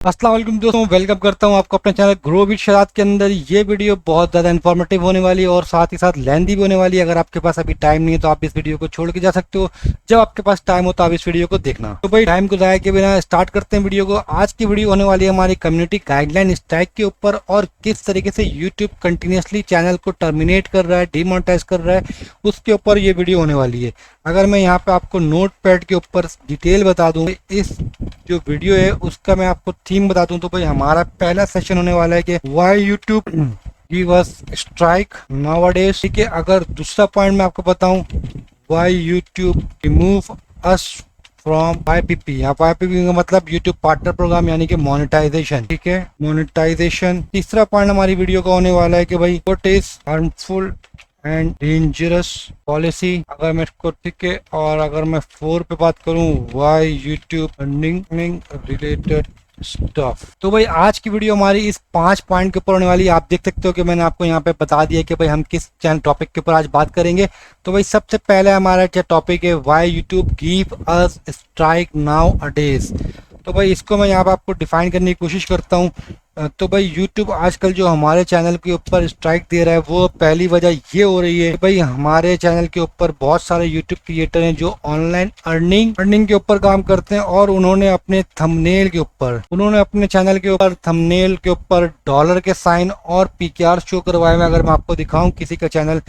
अस्सलाम वालेकुम दोस्तों, वेलकम करता हूं आपको अपने चैनल ग्रो विद शराद के अंदर। ये वीडियो बहुत ज़्यादा इन्फॉर्मेटिव होने वाली है और साथ ही साथ लेंथी भी होने वाली है। अगर आपके पास अभी टाइम नहीं है तो आप इस वीडियो को छोड़ के जा सकते हो। जब आपके पास टाइम हो तो आप इस वीडियो को देखना। तो भाई टाइम को ज़ाया के बिना स्टार्ट करते हैं वीडियो को। आज की वीडियो होने वाली है हमारी कम्युनिटी गाइडलाइन स्ट्राइक के ऊपर और किस तरीके से यूट्यूब कंटिन्यूसली चैनल को टर्मिनेट कर रहा है, डिमोनेटाइज कर रहा है, उसके ऊपर ये वीडियो होने वाली है। अगर मैं यहाँ पे आपको नोट पैड के ऊपर डिटेल बता दूँ, इस जो वीडियो है उसका मैं आपको थीम बता दूं, तो भाई हमारा पहला सेशन होने वाला है कि why YouTube give us strike nowadays. ठीक है, अगर दूसरा पॉइंट मैं आपको बताऊं, why YouTube remove us from YPP। यहाँ YPP का मतलब यूट्यूब पार्टनर प्रोग्राम यानी कि मोनेटाइजेशन। ठीक है, मोनेटाइजेशन। तीसरा पॉइंट हमारी वीडियो का होने वाला है कि भाई what is harmful and dangerous policy. अगर मैं इसको ठीक है, और अगर मैं 4 पे बात करूं, why YouTube earning related stuff. तो भाई आज की वीडियो हमारी इस 5 पॉइंट के ऊपर होने वाली है। आप देख सकते हो कि मैंने आपको यहाँ पे बता दिया कि भाई हम किस चैनल टॉपिक के ऊपर आज बात करेंगे। तो भाई सबसे पहले हमारा जो टॉपिक है, why YouTube give us strike nowadays. तो भाई इसको मैं यहाँ पे आपको डिफाइन करने की कोशिश करता हूँ। तो भाई YouTube आजकल जो हमारे चैनल के ऊपर स्ट्राइक दे रहा है, वो पहली वजह ये हो रही है कि भाई हमारे चैनल के ऊपर बहुत सारे YouTube क्रिएटर हैं जो ऑनलाइन अर्निंग के ऊपर काम करते हैं और उन्होंने अपने चैनल के ऊपर थंबनेल के ऊपर डॉलर के साइन और PKR शो करवाए हुए। अगर मैं आपको दिखाऊं किसी का चैनल,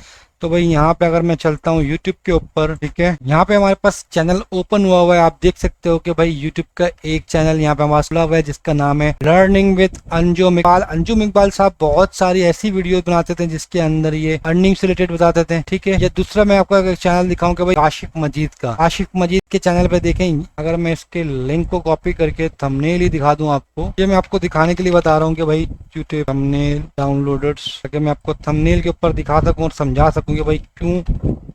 तो भाई यहाँ पे अगर मैं चलता हूँ YouTube के ऊपर, ठीक है, यहाँ पे हमारे पास चैनल ओपन हुआ है। आप देख सकते हो कि भाई YouTube का एक चैनल यहाँ पे हमारा खुला हुआ है जिसका नाम है लर्निंग विद अंजुम इकबाल। अंजुम इकबाल साहब बहुत सारी ऐसी वीडियो बनाते थे जिसके अंदर ये अर्निंग से रिलेटेड बताते थे। ठीक है, या दूसरा मैं आपको एक चैनल दिखाऊं कि भाई आशिफ मजीद का। आशिफ मजीद के चैनल पे देखें, अगर मैं इसके लिंक को कॉपी करके थंबनेल ही दिखा दूं आपको, ये मैं आपको दिखाने के लिए बता रहा हूँ कि भाई यूट्यूब थंबनेल डाउनलोडर्स, ताकि मैं आपको थंबनेल के ऊपर दिखा सकूं और समझा सकूं कि भाई क्यों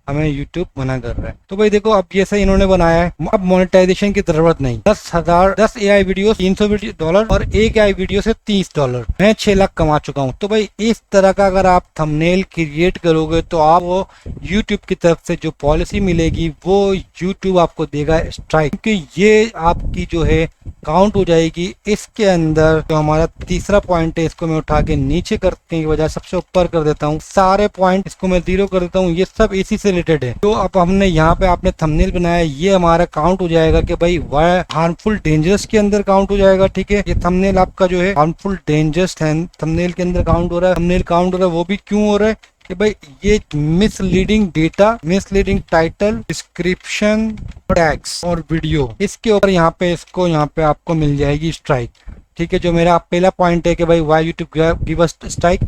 हमें YouTube मना कर रहा है। तो भाई देखो, अब जैसे इन्होंने बनाया है, अब मोनेटाइजेशन की जरूरत नहीं। 10 AI वीडियो $300 और एक AI वीडियो से $30। मैं 6 लाख कमा चुका हूँ। तो भाई इस तरह का अगर आप थंबनेल क्रिएट करोगे तो आप वो YouTube की तरफ से जो पॉलिसी मिलेगी वो YouTube आपको देगा स्ट्राइक, क्योंकि ये आपकी जो है काउंट हो जाएगी। इसके अंदर जो हमारा तीसरा पॉइंट है, इसको मैं उठा के नीचे करने की बजाय सबसे ऊपर कर देता हूँ। सारे पॉइंट इसको मैं 0 कर देता हूँ। ये सब इसी से रिलेटेड है। तो अब हमने यहाँ पे आपने थंबनेल बनाया, ये हमारा काउंट हो जाएगा कि भाई वह हार्मफुल डेंजरस के अंदर काउंट हो जाएगा। ठीक है, ये थंबनेल आपका जो है हार्मफुल डेंजरस थंबनेल के अंदर काउंट हो रहा है। थंबनेल काउंट हो रहा है, वो भी क्यों हो रहा है कि भाई ये misleading data, misleading title, description, tags और वीडियो, इसके ऊपर यहाँ पे आपको मिल जाएगी स्ट्राइक। ठीक है, जो मेरा पहला पॉइंट है कि भाई why YouTube give us strike,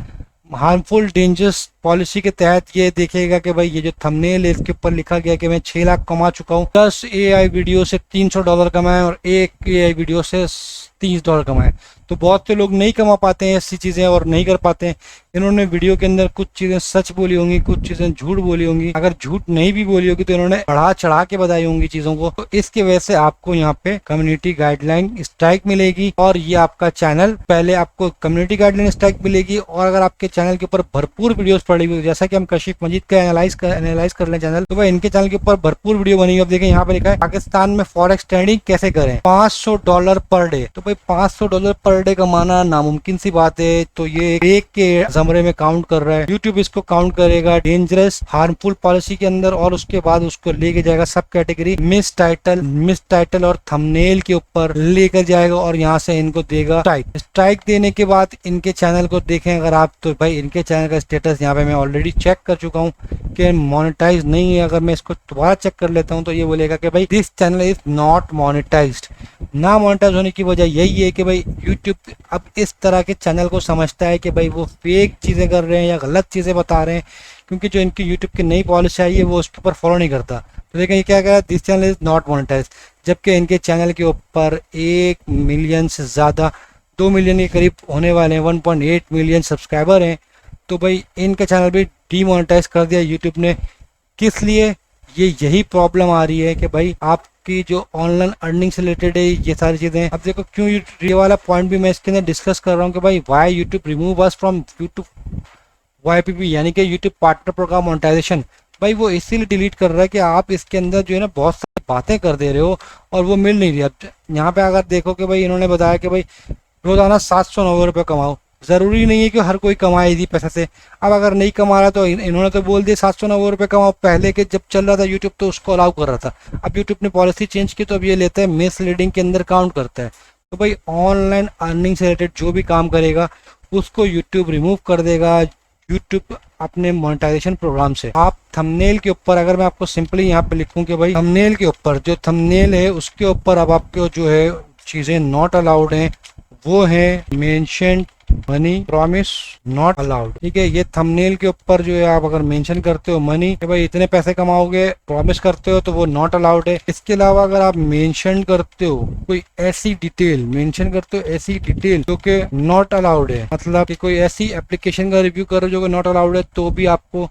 harmful dangerous policy के तहत ये देखेगा कि भाई ये जो थंबनेल है इसके ऊपर लिखा गया कि मैं 6 लाख कमा चुका हूँ, 10 AI वीडियो से $300 कमाए और एक AI वीडियो से $30 कमाए। तो बहुत से लोग नहीं कमा पाते हैं ऐसी चीज़ें और नहीं कर पाते हैं। इन्होंने वीडियो के अंदर कुछ चीज़ें सच बोली होंगी, कुछ चीज़ें झूठ बोली होंगी। अगर झूठ नहीं भी बोली होगी तो इन्होंने बढ़ा चढ़ा के बताई होंगी चीज़ों को। तो इसकी वजह से आपको यहाँ पे कम्युनिटी गाइडलाइन स्ट्राइक मिलेगी और ये आपका चैनल, पहले आपको कम्युनिटी गाइडलाइन स्ट्राइक मिलेगी। और अगर आपके चैनल के ऊपर भरपूर वीडियोस पड़ी हुई, जैसा कि हम कशिफ मजीद का एनालाइज कर लें चैनल, तो भाई इनके चैनल के ऊपर भरपूर वीडियो बनी हुई। अब देखें यहाँ पे लिखा है पाकिस्तान में फॉरेक्स ट्रेडिंग कैसे करें, $500 पर डे। तो भाई $500 पर डे कमाना नामुमकिन सी बात है। तो ये एक के जमरे में काउंट कर रहा है। यूट्यूब इसको काउंट करेगा डेंजरस हार्मफुल पॉलिसी के अंदर और उसके बाद उसको लेके जाएगा सब कैटेगरी मिस टाइटल और थंबनेल के ऊपर लेकर जाएगा और यहाँ से इनको देगा स्ट्राइक देने के बाद इनके चैनल को देखें अगर आप, तो भाई इनके चैनल का स्टेटस यहाँ पे मैं ऑलरेडी चेक कर चुका हूँ कि मोनेटाइज नहीं है। अगर मैं इसको दोबारा चेक कर लेता हूँ तो ये बोलेगा कि भाई this channel is not monetised. ना मोनेटाइज होने की वजह यही है कि भाई यूट्यूब अब इस तरह के चैनल को समझता है कि भाई वो फेक चीज़ें कर रहे हैं या गलत चीज़ें बता रहे हैं, क्योंकि जो इनकी यूट्यूब की नई पॉलिसी आई है वो उसके ऊपर फॉलो नहीं करता। तो देखें ये क्या कह रहा है, this channel is not monetise, जबकि इनके चैनल के ऊपर 1 मिलियन से ज़्यादा, 2 मिलियन के करीब होने वाले हैं, 1.8 मिलियन सब्सक्राइबर हैं। तो भाई इनका चैनल भी डीमोनेटाइज कर दिया यूट्यूब ने। किस लिए? यही प्रॉब्लम आ रही है कि भाई आपकी जो ऑनलाइन अर्निंग से रिलेटेड है ये सारी चीज़ें। अब देखो क्यों ये वाला पॉइंट भी मैं इसके अंदर डिस्कस कर रहा हूँ कि भाई why YouTube remove us from YouTube YPP यानी कि यूट्यूब पार्टनर प्रोग्राम मोनेटाइजेशन। भाई वो इसीलिए डिलीट कर रहा है कि आप इसके अंदर जो है ना बहुत सारी बातें कर दे रहे हो और वो मिल नहीं रही। अब यहाँ पे अगर देखो कि भाई इन्होंने बताया कि भाई रोजाना 790 रुपये कमाओ, जरूरी नहीं है कि हर कोई कमाए इसी पैसे से। अब अगर नहीं कमा रहा तो इन्होंने तो बोल दिया 790 रुपये कमाओ। पहले के जब चल रहा था यूट्यूब तो उसको अलाउ कर रहा था, अब यूट्यूब ने पॉलिसी चेंज की तो अब ये लेता है मिस लीडिंग के अंदर काउंट करता है। तो भाई ऑनलाइन अर्निंग से रिलेटेड जो भी काम करेगा उसको यूट्यूब रिमूव कर देगा, यूट्यूब अपने मोनेटाइजेशन प्रोग्राम से। आप थंबनेल के ऊपर, अगर मैं आपको सिंपली यहाँ पे लिखूं कि भाई थंबनेल के ऊपर, जो थंबनेल है उसके ऊपर अब आपको जो है चीजें नॉट अलाउड हैं वो है mention money promise not allowed. ठीक है, ये थंबनेल के ऊपर जो है आप अगर मेंशन करते हो मनी कि भाई इतने पैसे कमाओगे, प्रॉमिस करते हो, तो वो नॉट अलाउड है। इसके अलावा अगर आप मेंशन करते हो कोई ऐसी डिटेल, मेंशन करते हो ऐसी डिटेल जो कि नॉट अलाउड है, मतलब कि कोई ऐसी एप्लीकेशन का रिव्यू करो जो कि नॉट अलाउड है, तो भी आपको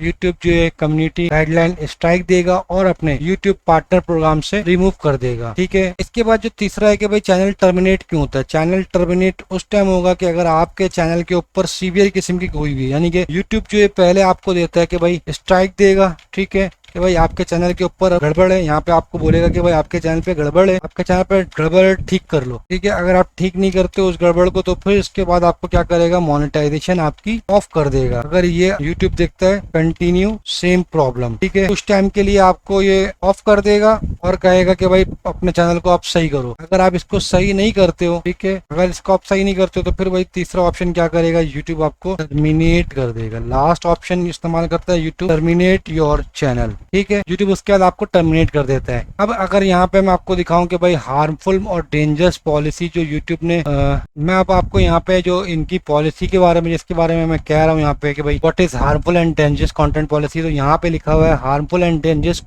यूट्यूब जो है कम्युनिटी गाइडलाइन स्ट्राइक देगा और अपने यूट्यूब पार्टनर प्रोग्राम से रिमूव कर देगा। ठीक है, इसके बाद जो तीसरा है कि भाई चैनल टर्मिनेट क्यों होता है। चैनल टर्मिनेट उस टाइम होगा कि अगर आपके चैनल के ऊपर सीवियर किस्म की कोई भी, यानी कि यूट्यूब जो है पहले आपको देता है कि भाई स्ट्राइक देगा, ठीक है, कि भाई आपके चैनल के ऊपर गड़बड़ है, यहाँ पे आपको बोलेगा कि भाई आपके चैनल पे गड़बड़ है, आपके चैनल पे गड़बड़ ठीक कर लो। ठीक है, अगर आप ठीक नहीं करते उस गड़बड़ को तो फिर इसके बाद आपको क्या करेगा, मोनेटाइजेशन आपकी ऑफ कर देगा। अगर ये यूट्यूब देखता है कंटिन्यू सेम प्रॉब्लम, ठीक है, उस टाइम के लिए आपको ये ऑफ कर देगा और कहेगा कि भाई अपने चैनल को आप सही करो। अगर आप इसको सही नहीं करते हो, ठीक है, अगर इसको आप सही नहीं करते हो तो फिर वही तीसरा ऑप्शन क्या करेगा, यूट्यूब आपको टर्मिनेट कर देगा। लास्ट ऑप्शन इस्तेमाल करता है यूट्यूब, टर्मिनेट योर चैनल। ठीक है, यूट्यूब उसके बाद आपको टर्मिनेट कर देता है। अब अगर यहाँ पे मैं आपको दिखाऊं कि भाई हार्मफुल और डेंजरस पॉलिसी जो यूट्यूब ने मैं अब आपको यहाँ पे जो इनकी पॉलिसी के बारे में, जिसके बारे में मैं कह रहा हूँ यहाँ पे कि भाई what is harmful and dangerous content policy, तो यहाँ पे लिखा हुआ है harmful and dangerous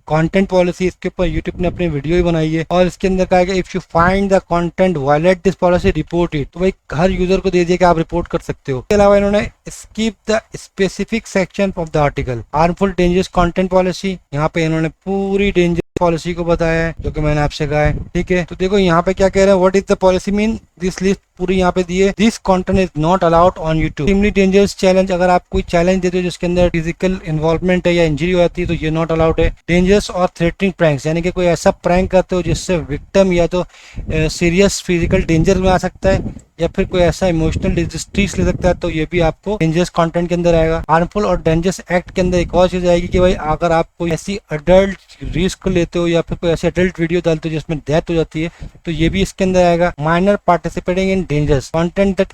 content policy. इसके ऊपर यूट्यूब ने अपनी वीडियो ही बनाई है और इसके अंदर कहा है कि if you find the content violate this policy report it. तो भाई हर यूजर को दे दिया कि आप रिपोर्ट कर सकते हो। इसके अलावा इन्होंने skip the specific section of the article harmful dangerous content policy, यहाँ पे इन्होंने पूरी डेंजर पॉलिसी को बताया है जो कि मैंने आपसे कहा है। ठीक है, तो देखो यहाँ पे क्या कह रहे हैं, what is the policy mean, this list पूरी यहाँ पे दी है। This content is not allowed on YouTube. Extremely dangerous challenge, अगर आप कोई चैलेंज देते हो जिसके अंदर फिजिकल इन्वॉल्वमेंट है या इंजरी हो जाती है तो ये नॉट अलाउड है। डेंजरस और थ्रेटनिंग प्रैंक्स, यानी कि कोई ऐसा प्रैंक करते हो जिससे विक्टिम या तो सीरियस फिजिकल डेंजर में आ सकता है या फिर कोई ऐसा इमोशनल डिस्ट्रेस ले सकता है, तो ये भी आपको डेंजरस कंटेंट के अंदर आएगा। हार्मफुल और डेंजरस एक्ट के अंदर एक और चीज आएगी कि भाई अगर आप कोई ऐसी अडल्ट रिस्क लेते हो या फिर कोई ऐसी अडल्ट वीडियो डालते हो जिसमें डेथ हो जाती है तो ये भी इसके अंदर आएगा। Minor participating in dangerous content that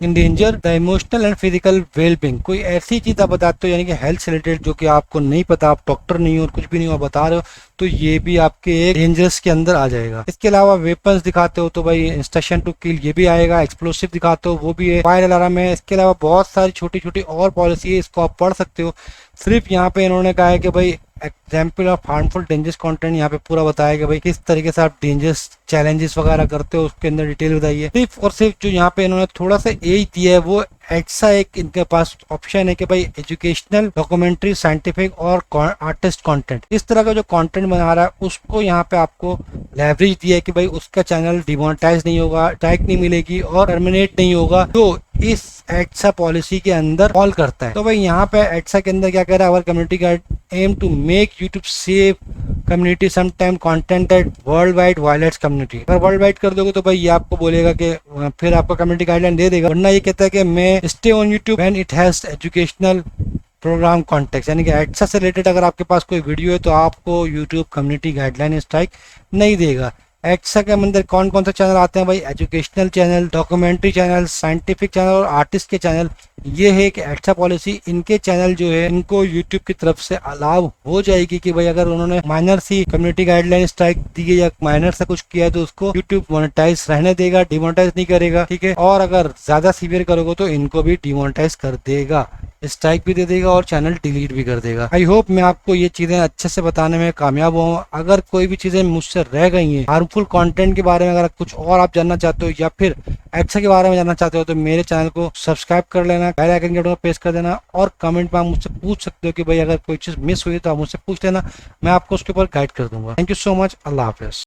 endanger the emotional and physical wellbeing, कोई ऐसी चीज आप बताते हो यानी कि हेल्थ से रिलेटेड जो कि आपको नहीं पता, आप डॉक्टर नहीं हो और कुछ भी नहीं हो बता रहे हो, तो ये भी आपके एक डेंजरस के अंदर आ जाएगा। इसके अलावा वेपन्स दिखाते हो तो भाई इंस्ट्रक्शन टू किल ये भी आएगा। एक्सप्लोसिव दिखाते हो वो भी है। फायर अलार्म है। इसके अलावा बहुत सारी छोटी छोटी और पॉलिसी है, इसको आप पढ़ सकते हो। सिर्फ यहाँ पे इन्होंने कहा है कि भाई example of harmful dangerous content यहाँ पे पूरा बताया कि भाई किस तरीके से आप डेंजरस चैलेंजेस वगैरह करते हो, उसके अंदर डिटेल बताइए। सिर्फ और सिर्फ जो यहाँ पे इन्होंने थोड़ा सा एज दिया है वो ऐसा एक इनके पास ऑप्शन है कि भाई एजुकेशनल, डॉक्यूमेंट्री, साइंटिफिक और आर्टिस्ट कंटेंट, इस तरह का जो कंटेंट बना रहा है उसको यहाँ पे आपको लेवरेज दिया है कि भाई उसका चैनल डिमोनेटाइज नहीं होगा, स्ट्राइक नहीं मिलेगी और टर्मिनेट नहीं होगा, जो इस एडसा पॉलिसी के अंदर फॉल करता है। तो भाई यहाँ पे एडसा के अंदर क्या कह रहा है, our community guide aim to make YouTube safe community sometime content that world wide violates community. अगर वर्ल्ड वाइड कर दोगे तो भाई ये आपको बोलेगा कि फिर आपको कम्युनिटी गाइडलाइन दे देगा, वरना ये कहता है कि may stay on YouTube when it has educational program context, यानी कि एडसा से रिलेटेड अगर आपके पास कोई वीडियो है तो आपको यूट्यूब कम्युनिटी गाइडलाइन स्ट्राइक नहीं देगा। एडसा के अंदर कौन कौन से चैनल आते हैं भाई, educational channel, documentary channel, scientific channel और आर्टिस्ट के चैनल। ये है कि एडसा पॉलिसी, इनके चैनल जो है इनको यूट्यूब की तरफ से अलाउ हो जाएगी कि भाई अगर उन्होंने माइनर सी कम्युनिटी गाइडलाइन स्ट्राइक दी है या माइनर से कुछ किया है तो उसको यूट्यूब मोनेटाइज रहने देगा, डिमोनेटाइज नहीं करेगा। ठीक है, और अगर ज्यादा सीवियर करोगे तो इनको भी डिमोनेटाइज कर देगा, स्ट्राइक भी दे देगा और चैनल डिलीट भी कर देगा। आई होप मैं आपको ये चीजें अच्छे से बताने में कामयाब हुआ। अगर कोई भी चीजें मुझसे रह गई हैं हार्मफुल कंटेंट के बारे में, अगर कुछ और आप जानना चाहते हो या फिर एडसा के बारे में जानना चाहते हो तो मेरे चैनल को सब्सक्राइब कर लेना, बेल आइकन के बटन को प्रेस कर देना और कमेंट में आप मुझसे पूछ सकते हो कि भाई अगर कोई चीज मिस हुई तो आप मुझसे पूछ लेना, मैं आपको उसके ऊपर गाइड कर दूंगा। Thank you so much. Allah Hafiz.